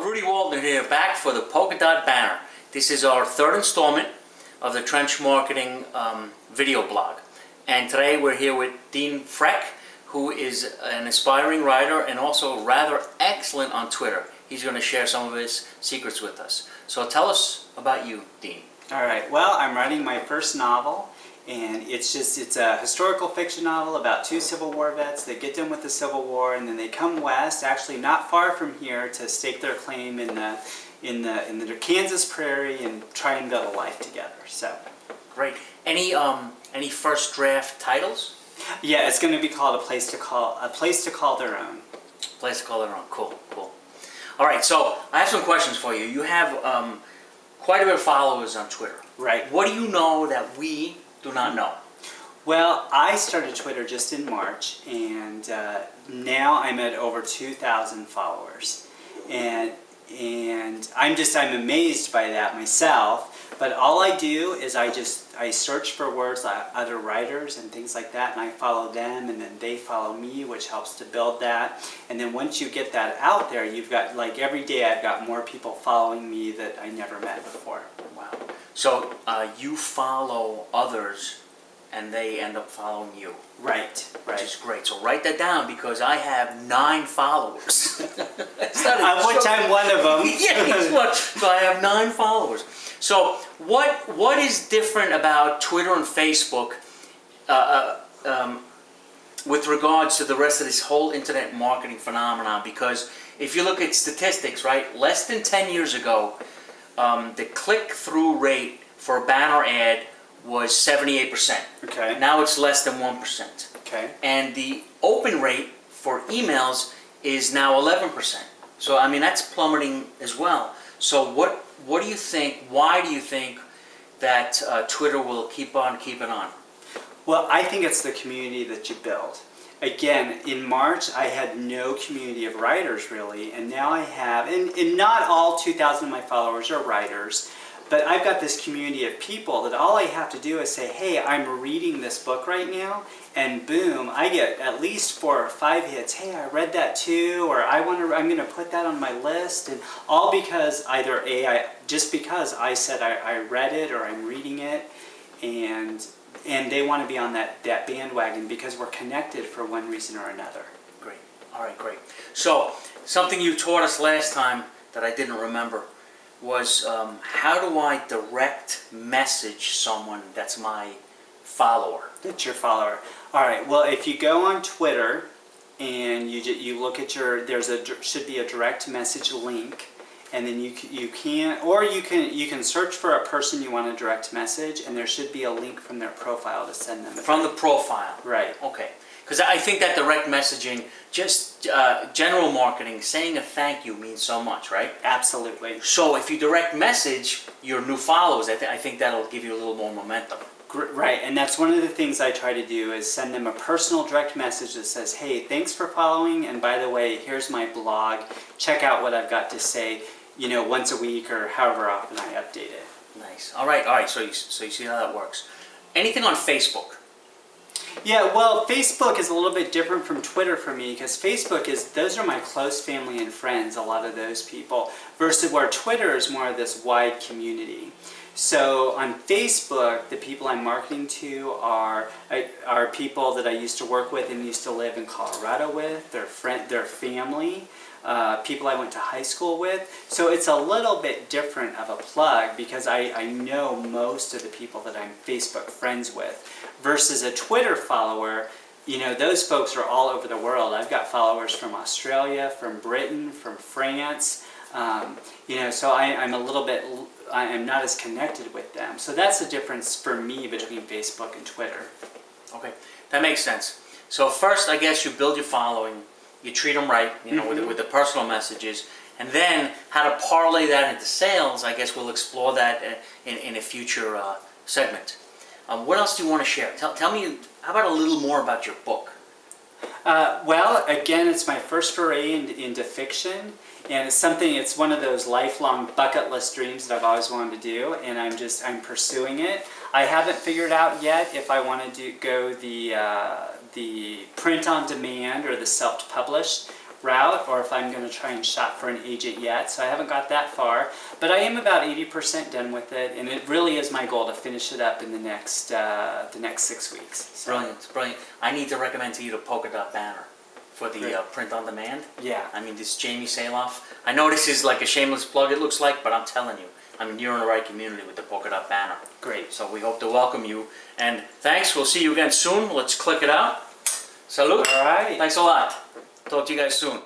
Rudy Waldner here, back for the Polka Dot banner. This is our third installment of the Trench Marketing video blog. And today we're here with Dean Freck, who is an aspiring writer and also rather excellent on Twitter. He's going to share some of his secrets with us. So tell us about you, Dean. Alright, well, I'm writing my first novel, and it's a historical fiction novel about two Civil War vets. They get done with the Civil War and then they come west, actually not far from here, to stake their claim in the Kansas prairie and try and build a life together. So great. Any first draft titles? Yeah, it's going to be called A Place to Call Their Own. Place to Call Their Own. Cool, cool. All right, so I have some questions for you. You have quite a bit of followers on Twitter. Right. What do you know that we do not know? Well, I started Twitter just in March, and now I'm at over 2,000 followers, and I'm amazed by that myself. But all I do is I search for words like other writers and things like that, and I follow them, and then they follow me, which helps to build that. And then once you get that out there, you've got, like, every day I've got more people following me that I never met before. Wow. So you follow others and they end up following you. Right, right. Which is great. So write that down, because I have 9 followers. Which I'm one of them. Yeah, he's one. So I have 9 followers. So what is different about Twitter and Facebook with regards to the rest of this whole internet marketing phenomenon? Because if you look at statistics, right, less than 10 years ago, the click-through rate for a banner ad was 78%. Okay. Now it's less than 1%. Okay. And the open rate for emails is now 11%. So I mean, that's plummeting as well. So what do you think? Why do you think that Twitter will keep on keeping on? Well, I think it's the community that you build. Again, in March, I had no community of writers really, and now I have, and not all 2,000 of my followers are writers, but I've got this community of people that all I have to do is say, hey, I'm reading this book right now, and boom, I get at least 4 or 5 hits. Hey, I read that too, or I'm going to put that on my list, and all because either just because I said I read it or I'm reading it, and they want to be on that bandwagon because we're connected for one reason or another. Great. All right, great. So something you taught us last time that I didn't remember was how do I direct message someone that's my follower? That's your follower. All right. Well, if you go on Twitter and you look at should be a direct message link, and then you can search for a person you want to direct message, and there should be a link from their profile to send them. From the profile. Right. Okay. Because I think that direct messaging, just general marketing, saying a thank you means so much, right? Absolutely. So if you direct message your new followers, I think that'll give you a little more momentum. Right, and that's one of the things I try to do, is send them a personal direct message that says, hey, thanks for following, and by the way, here's my blog. Check out what I've got to say, you know, once a week or however often I update it. Nice. All right. So you see how that works. Anything on Facebook? Yeah, well, Facebook is a little bit different from Twitter for me, because those are my close family and friends, a lot of those people, versus where Twitter is more of this wide community. So on Facebook, the people I'm marketing to are people that I used to work with and used to live in Colorado with, their family, people I went to high school with. So it's a little bit different of a plug, because I know most of the people that I'm Facebook friends with. Versus a Twitter follower, you know, those folks are all over the world. I've got followers from Australia, from Britain, from France, you know, so I'm not as connected with them. So that's the difference for me between Facebook and Twitter. Okay, that makes sense. So first, I guess you build your following, you treat them right, you know, with the personal messages, and then how to parlay that into sales. I guess we'll explore that in a future segment. What else do you want to share? Tell me, how about a little more about your book? Well, again, it's my first foray into fiction, and it's one of those lifelong bucket list dreams that I've always wanted to do, and I'm pursuing it. I haven't figured out yet if I want to go the print on demand or the self-published route or if I'm going to try and shop for an agent yet. So I haven't got that far, but I am about 80% done with it, and it really is my goal to finish it up in the next 6 weeks. So. Brilliant, brilliant. I need to recommend to you the polka dot banner for the print on demand. Yeah. I mean, this Jamie Saloff. I know this is like a shameless plug, it looks like, but I'm telling you, I mean, you're in the right community with the polka dot banner. Great. So we hope to welcome you. And thanks, we'll see you again soon. Let's click it out. Salute. All right. Thanks a lot. Talk to you guys soon.